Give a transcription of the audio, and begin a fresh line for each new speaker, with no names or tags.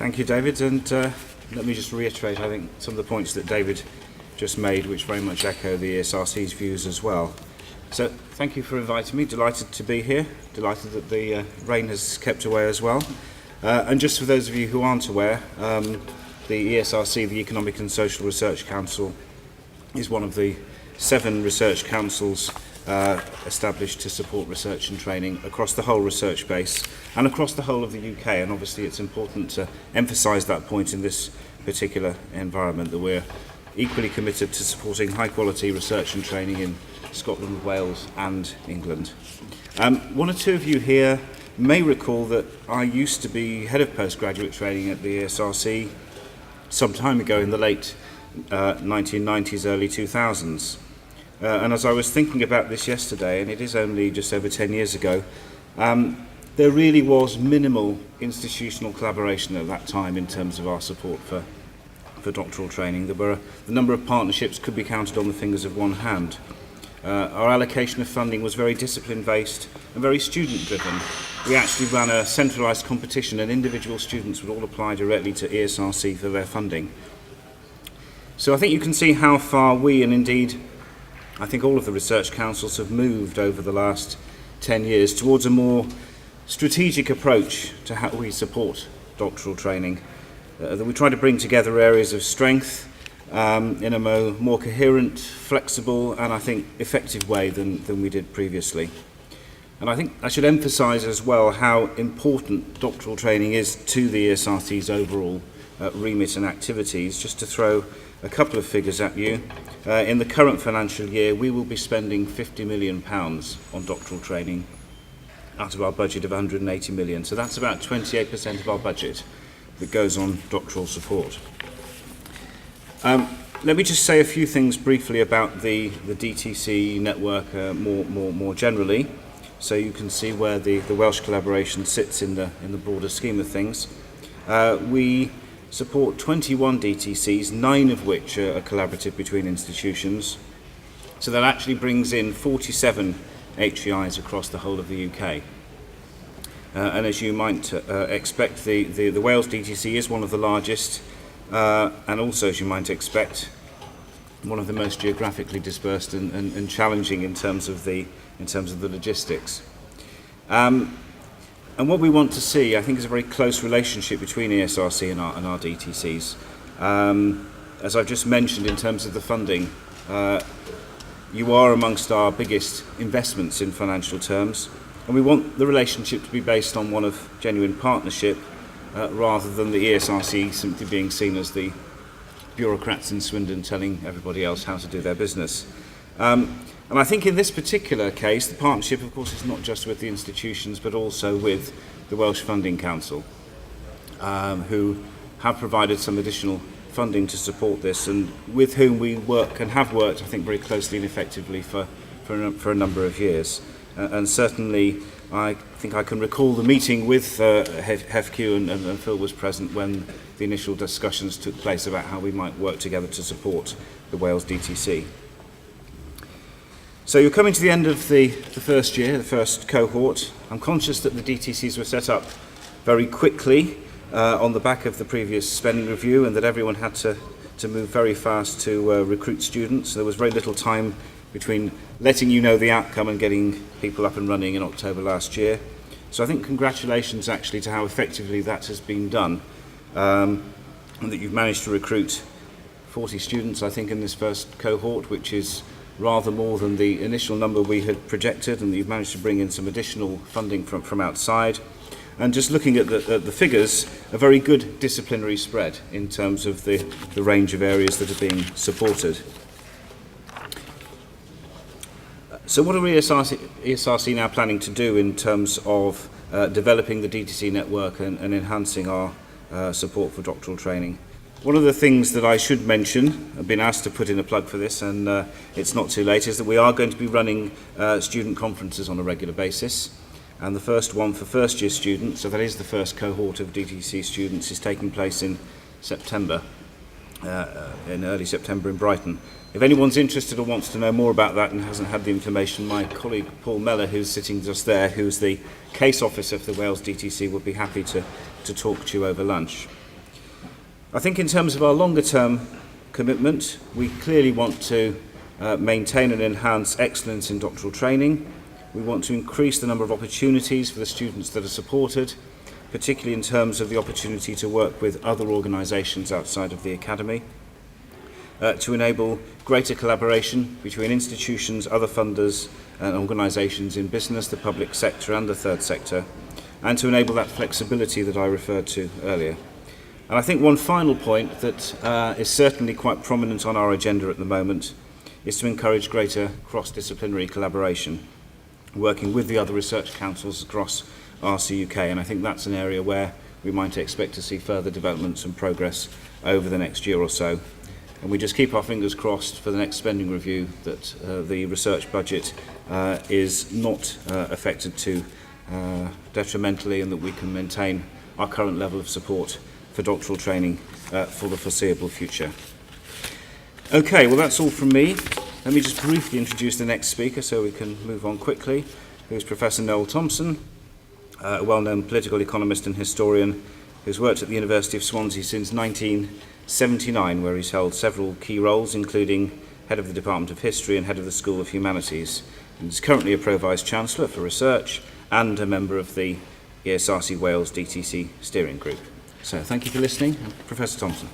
Thank you, David, and let me just reiterate, I think, some of the points that David just made, which very much echo the ESRC's views as well. So, thank you for inviting me. Delighted to be here. Delighted that the rain has kept away as well. And just for those of you who aren't aware, the ESRC, the Economic and Social Research Council, is one of the 7 research councils established to support research and training across the whole research base and across the whole of the UK. And obviously it's important to emphasise that point in this particular environment, that we're equally committed to supporting high quality research and training in Scotland, Wales and England. One or two of you here may recall that I used to be head of postgraduate training at the ESRC some time ago in the late 1990s, early 2000s. And as I was thinking about this yesterday, and it is only just over 10 years ago, there really was minimal institutional collaboration at that time in terms of our support for doctoral training. The number of partnerships could be counted on the fingers of one hand. Our allocation of funding was very discipline-based and very student-driven. We actually ran a centralised competition, and individual students would all apply directly to ESRC for their funding. So I think you can see how far we, and indeed I think all of the research councils, have moved over the last 10 years towards a more strategic approach to how we support doctoral training. That we try to bring together areas of strength in a more coherent, flexible and I think effective way than we did previously. And I think I should emphasise as well how important doctoral training is to the ESRC's overall remit and activities. Just to throw a couple of figures at you, in the current financial year we will be spending £50 million on doctoral training out of our budget of 180 million. So that's about 28% of our budget that goes on doctoral support. Let me just say a few things briefly about the DTC network more generally, so you can see where the Welsh collaboration sits in the broader scheme of things. We support 21 DTCs, 9 of which are collaborative between institutions. So that actually brings in 47 HEIs across the whole of the UK. And as you might expect, the Wales DTC is one of the largest, and also, as you might expect, one of the most geographically dispersed and challenging in terms of the logistics. And what we want to see, I think, is a very close relationship between ESRC and our DTCs. As I've just mentioned, in terms of the funding, you are amongst our biggest investments in financial terms, and we want the relationship to be based on one of genuine partnership rather than the ESRC simply being seen as the bureaucrats in Swindon telling everybody else how to do their business. And I think in this particular case, the partnership, of course, is not just with the institutions, but also with the Welsh Funding Council, who have provided some additional funding to support this, and with whom we work and have worked, I think, very closely and effectively for a number of years. And certainly, I think I can recall the meeting with HEFQ, and Phil was present when the initial discussions took place about how we might work together to support the Wales DTC. So you're coming to the end of the first year, the first cohort. I'm conscious that the DTCs were set up very quickly on the back of the previous spending review, and that everyone had to move very fast to recruit students. There was very little time between letting you know the outcome and getting people up and running in October last year. So I think congratulations actually to how effectively that has been done, and that you've managed to recruit 40 students, I think, in this first cohort, which is rather more than the initial number we had projected, and you've managed to bring in some additional funding from outside. And just looking at the figures, a very good disciplinary spread in terms of the range of areas that are being supported. So what are ESRC now planning to do in terms of developing the DTC network and enhancing our support for doctoral training? One of the things that I should mention, I've been asked to put in a plug for this, and it's not too late, is that we are going to be running student conferences on a regular basis. And the first one for first year students, so that is the first cohort of DTC students, is taking place in September, in early September in Brighton. If anyone's interested or wants to know more about that and hasn't had the information, my colleague Paul Mellor, who's sitting just there, who's the case officer for the Wales DTC, would be happy to talk to you over lunch. I think in terms of our longer term commitment, we clearly want to maintain and enhance excellence in doctoral training. We want to increase the number of opportunities for the students that are supported, particularly in terms of the opportunity to work with other organisations outside of the academy, to enable greater collaboration between institutions, other funders and organisations in business, the public sector and the third sector, and to enable that flexibility that I referred to earlier. And I think one final point that is certainly quite prominent on our agenda at the moment is to encourage greater cross-disciplinary collaboration, working with the other research councils across RCUK, and I think that's an area where we might expect to see further developments and progress over the next year or so. And we just keep our fingers crossed for the next spending review that the research budget is not affected too detrimentally, and that we can maintain our current level of support for doctoral training for the foreseeable future. Okay, well that's all from me. Let me just briefly introduce the next speaker so we can move on quickly, who's Professor Knohl Thompson, a well-known political economist and historian who's worked at the University of Swansea since 1979, where he's held several key roles, including head of the Department of History and head of the School of Humanities, and is currently a Pro-Vice-Chancellor for Research and a member of the ESRC Wales DTC steering group. So thank you for listening, Professor Thompson.